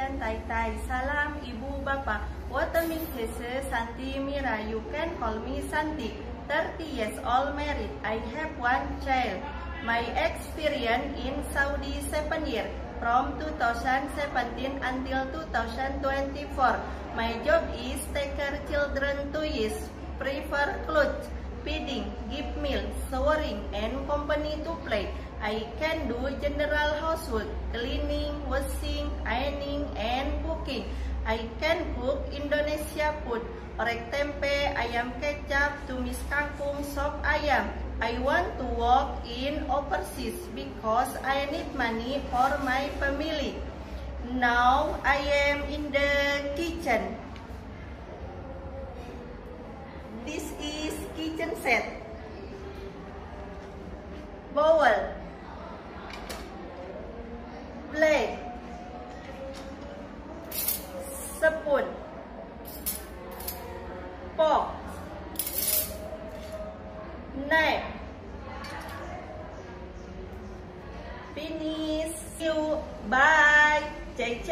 Asian Tai. Salam Ibu Bapak. Wataming Hese Santi Mira. You can call me Santi. 30 years old, married. I have one child. My experience in Saudi 7 years. From 2017 until 2024. My job is take care children 2 years. Prefer clothes, feeding, give meal, showering, and company to play. I can do general housework, cleaning, washing, ironing, and cooking. I can cook Indonesia food, orek tempe, ayam kecap, tumis kangkung, sop ayam. I want to work in overseas because I need money for my family. Now I am in the kitchen. This is kitchen set. Bowl, plate, spoon, fork, knife. Finish. You bye. Cek.